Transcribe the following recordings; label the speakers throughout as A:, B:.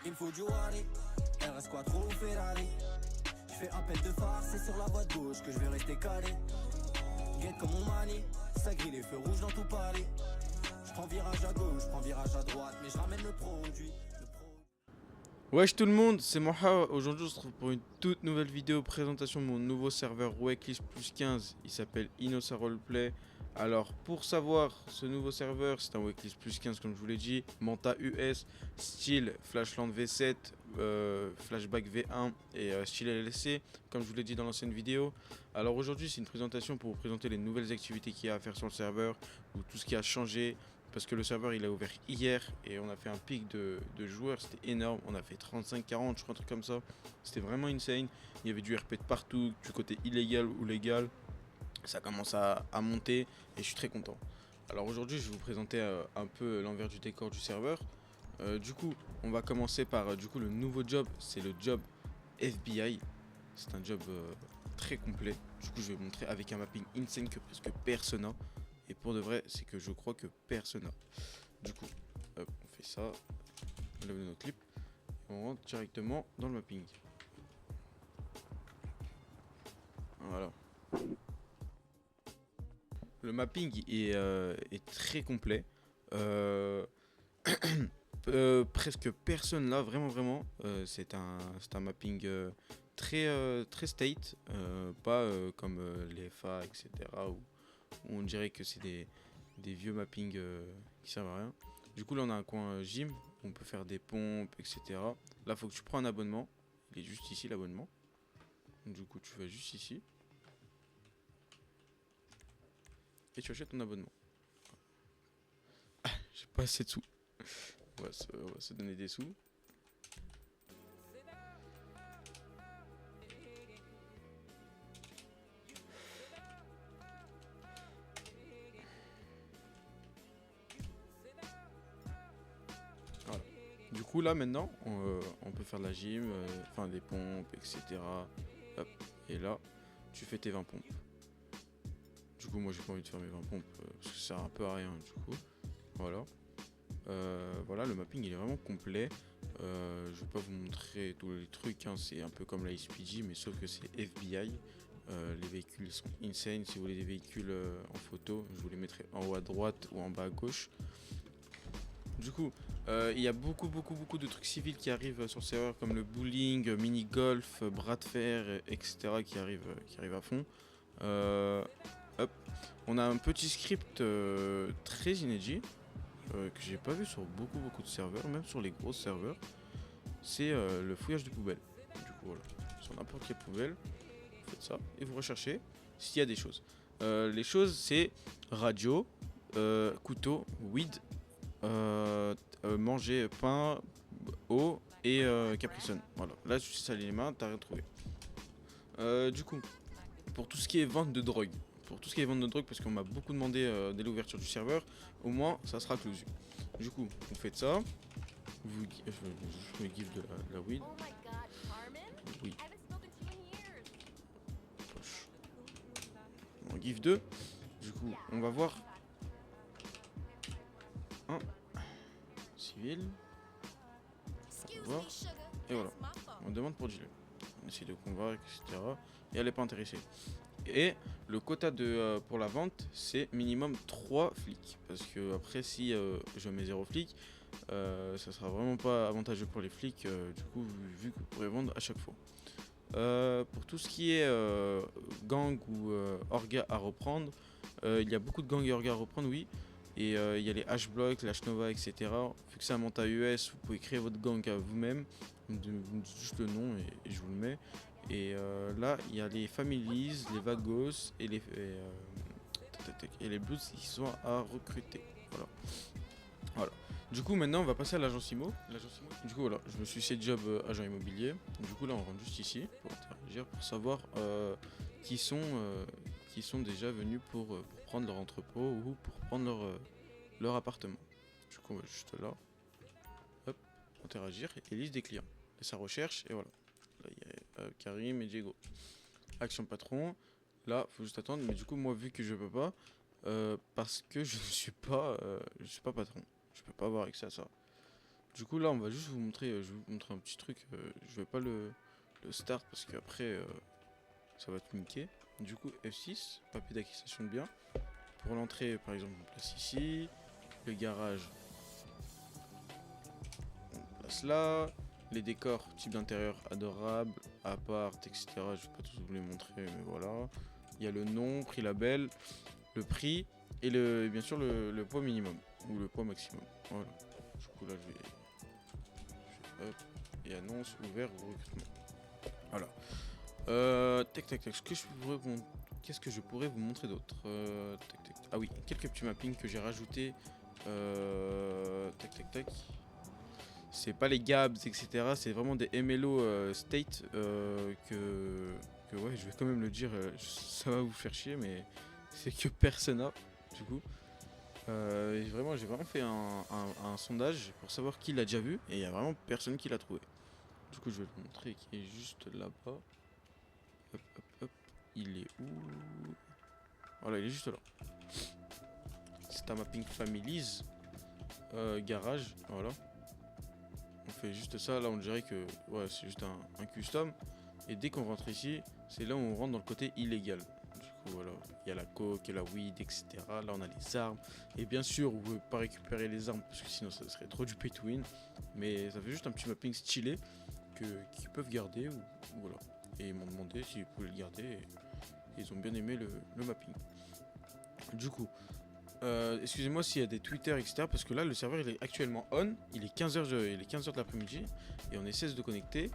A: Il faut du Wally, RS Quattro ou Ferrari. Je fais appel de phare, c'est sur la voie de gauche que je vais rester calé. Guette comme mon mani, ça grille les feux rouges dans tout Paris. Je prends virage à gauche, je prends virage à droite, mais je ramène le produit.
B: Wesh tout le monde, c'est Moha. Aujourd'hui on se retrouve pour une toute nouvelle vidéo présentation de mon nouveau serveur Weklist plus 15. Il s'appelle Inosa Roleplay. Alors pour savoir ce nouveau serveur, c'est un Weklist plus 15 comme je vous l'ai dit. Manta US, style Flashland V7, Flashback V1 et style LLC comme je vous l'ai dit dans l'ancienne vidéo. Alors aujourd'hui c'est une présentation pour vous présenter les nouvelles activités qu'il y a à faire sur le serveur, ou tout ce qui a changé. Parce que le serveur il a ouvert hier et on a fait un pic de joueurs, c'était énorme, on a fait 35-40 je crois, un truc comme ça, c'était vraiment insane. Il y avait du RP de partout, du côté illégal ou légal, ça commence à monter et je suis très content. Alors aujourd'hui je vais vous présenter un peu l'envers du décor du serveur. Du coup on va commencer par du coup le nouveau job, c'est le job FBI. C'est un job très complet, du coup je vais vous montrer avec un mapping insane que presque personne n'a. Et pour de vrai, c'est que je crois que personne n'a. Du coup, hop, on fait ça. On lève notre clip. Et on rentre directement dans le mapping. Voilà. Le mapping est très complet. Presque personne là, vraiment. C'est un mapping très state. Pas comme les FA, etc. Où on dirait que c'est des vieux mappings qui servent à rien. Du coup là on a un coin gym où on peut faire des pompes, etc. Là faut que tu prends un abonnement. Il est juste ici l'abonnement. Du coup tu vas juste ici. Et tu achètes ton abonnement. Ah, j'ai pas assez de sous. On va se donner des sous. Voilà. Du coup là maintenant on peut faire de la gym, enfin des pompes, etc. Hop. Et là tu fais tes 20 pompes. Du coup moi j'ai pas envie de faire mes 20 pompes parce que ça sert un peu à rien du coup. Voilà. Voilà, le mapping il est vraiment complet. Je vais pas vous montrer tous les trucs, hein. C'est un peu comme la SPG mais sauf que c'est FBI. Les véhicules sont insane. Si vous voulez des véhicules en photo, je vous les mettrai en haut à droite ou en bas à gauche. Du coup, il y a beaucoup de trucs civils qui arrivent sur le serveur, comme le bowling, mini golf, bras de fer, etc. qui arrivent à fond. Hop. On a un petit script très inédit que j'ai pas vu sur beaucoup de serveurs, même sur les gros serveurs. C'est le fouillage de poubelles. Du coup, voilà, sur n'importe quelle poubelle, vous faites ça et vous recherchez s'il y a des choses. Les choses, c'est radio, couteau, weed, manger, pain, eau et Capri-Sun. Voilà, là tu salis les mains, t'as rien trouvé. Du coup, pour tout ce qui est vente de drogue, parce qu'on m'a beaucoup demandé dès l'ouverture du serveur, au moins ça sera close. Du coup, vous faites ça. Je me give de la weed. Oui. Poche. On give 2. Du coup, on va voir. 1. Civil. On va voir. Et voilà. On demande pour dealer. On essaie de convaincre, etc. Et elle n'est pas intéressée. Et le quota pour la vente, c'est minimum 3 flics. Parce que après, si je mets 0 flics, ça sera vraiment pas avantageux pour les flics. Du coup, vu que vous pourrez vendre à chaque fois. Pour tout ce qui est gang ou orga à reprendre, il y a beaucoup de gangs et orgas à reprendre, oui. Et il y a les H-Block, la Nova, etc. Vu que c'est un Manta US, vous pouvez créer votre gang à vous-même. Vous me dites juste le nom et je vous le mets. Et là, il y a les Families, les Vagos et les Blues qui sont à recruter. Voilà. Du coup, maintenant, on va passer à l'agence IMO. Du coup, voilà, je me suis fait job agent immobilier. Du coup, là, on rentre juste ici pour interagir, pour savoir qui sont déjà venus pour prendre leur entrepôt ou pour prendre leur appartement. Du coup, on va juste là, hop, interagir et liste des clients. Et sa recherche, et voilà. Là, il y a Karim et Diego. Action patron. Là, faut juste attendre. Mais du coup, moi, vu que je peux pas, parce que je ne suis pas patron. Je peux pas avoir accès à ça. Du coup là on va juste vous montrer, je vais vous montrer un petit truc, je vais pas le start parce qu'après ça va te niquer. Du coup F6, papier d'acquisition de biens. Pour l'entrée par exemple on place ici, le garage on place là, les décors type d'intérieur adorable, appart, etc. Je vais pas tous vous les montrer mais voilà. Il y a le nom, prix label, le prix et bien sûr le poids minimum ou le poids maximum. Voilà. Du coup là je vais hop, et annonce ouvert au recrutement. Voilà. Tac tac tac. Qu'est-ce que je pourrais vous montrer d'autre tac, tac. Ah oui, quelques petits mappings que j'ai rajoutés. Tac tac tac. C'est pas les Gabs, etc. C'est vraiment des MLO state que ouais, je vais quand même le dire. Ça va vous faire chier, mais c'est que personne n'a. Du coup. J'ai vraiment fait un sondage pour savoir qui l'a déjà vu et il y a vraiment personne qui l'a trouvé. Du coup, je vais te montrer qui est juste là-bas. Hop, hop, hop. Il est où? Voilà, il est juste là. C'est un mapping families. Garage, voilà. On fait juste ça. Là, on dirait que ouais, c'est juste un custom. Et dès qu'on rentre ici, c'est là où on rentre dans le côté illégal. Voilà, il y a la coke, la weed, etc. Là on a les armes. Et bien sûr, vous ne pouvez pas récupérer les armes parce que sinon ça serait trop du pay to win. Mais ça fait juste un petit mapping stylé qu'ils peuvent garder. Voilà. Et ils m'ont demandé s'ils pouvaient le garder. Et ils ont bien aimé le mapping. Du coup, excusez-moi s'il y a des Twitter, etc. Parce que là le serveur il est actuellement on. Il est 15h de l'après-midi. Et on essaie de connecter.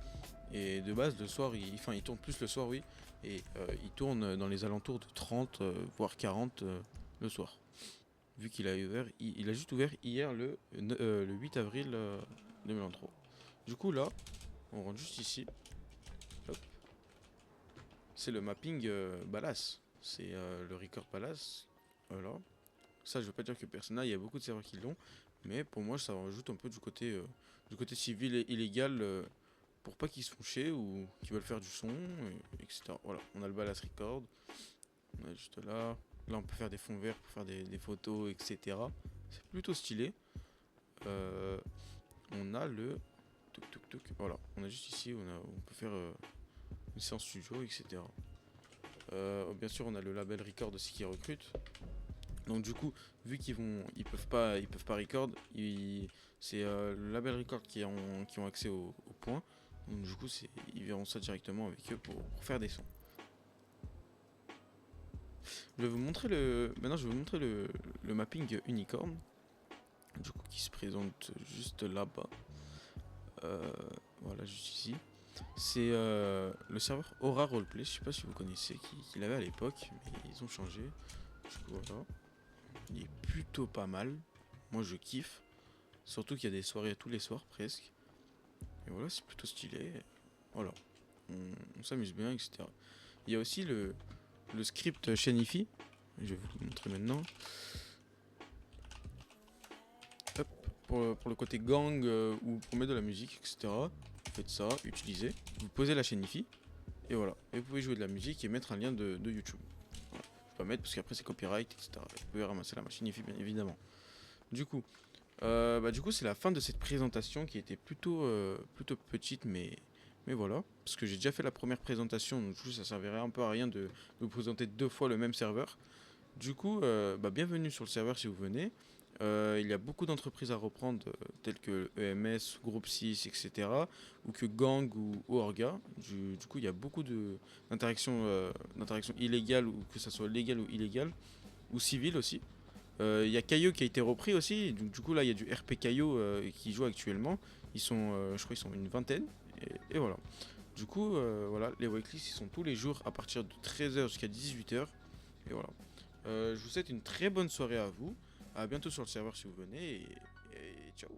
B: Et de base, le soir, il tourne plus le soir, oui. Et il tourne dans les alentours de 30, voire 40 le soir. Vu qu'il a ouvert, il a juste ouvert hier le 8 avril 2023. Du coup, là, on rentre juste ici. Hop. C'est le mapping Balas. C'est le record Balas. Voilà. Ça, je veux pas dire que personne n'a, il y a beaucoup de serveurs qui l'ont. Mais pour moi, ça rajoute un peu du côté civil et illégal. Pour pas qu'ils se font chier ou qu'ils veulent faire du son, etc. Voilà, on a le Balas Record. On a juste là. Là, on peut faire des fonds verts pour faire des photos, etc. C'est plutôt stylé. On a le... Voilà, on a juste ici, on peut faire une séance studio, etc. Bien sûr, on a le label Record aussi qui recrute. Donc du coup, vu qu'ils peuvent pas record, c'est le label Record qui ont accès au point. Donc du coup, ils verront ça directement avec eux pour faire des sons. Maintenant, je vais vous montrer le mapping Unicorn. Du coup, qui se présente juste là-bas. Voilà, juste ici. C'est le serveur Aura Roleplay. Je sais pas si vous connaissez qui l'avait à l'époque, mais ils ont changé. Du coup, voilà. Il est plutôt pas mal. Moi, je kiffe. Surtout qu'il y a des soirées tous les soirs presque. Et voilà, c'est plutôt stylé. Voilà, on s'amuse bien, etc. Il y a aussi le script Shanifi. Je vais vous le montrer maintenant. Hop, pour le côté gang ou pour mettre de la musique, etc. Vous faites ça, utilisez. Vous posez la Shanifi. Et voilà. Et vous pouvez jouer de la musique et mettre un lien de YouTube. Voilà. Je peux pas mettre parce qu'après c'est copyright, etc. Vous pouvez ramasser la Shanifi, bien évidemment. Du coup, c'est la fin de cette présentation qui était plutôt petite, mais voilà, parce que j'ai déjà fait la première présentation, donc du coup ça servirait un peu à rien de vous présenter 2 fois le même serveur. Du coup, bienvenue sur le serveur si vous venez. Il y a beaucoup d'entreprises à reprendre, telles que EMS, Groupe 6, etc. Ou que Gang ou Orga. Du coup, il y a beaucoup d'interactions illégales, ou que ça soit légal ou illégal, ou civil aussi. Il y a Caillou qui a été repris aussi. Donc, du coup, là, il y a du RP Caillou qui joue actuellement. Je crois qu'ils sont une vingtaine. Et voilà. Du coup, voilà, les Weeklies, ils sont tous les jours à partir de 13h jusqu'à 18h. Et voilà. Je vous souhaite une très bonne soirée à vous. À bientôt sur le serveur si vous venez. Et ciao.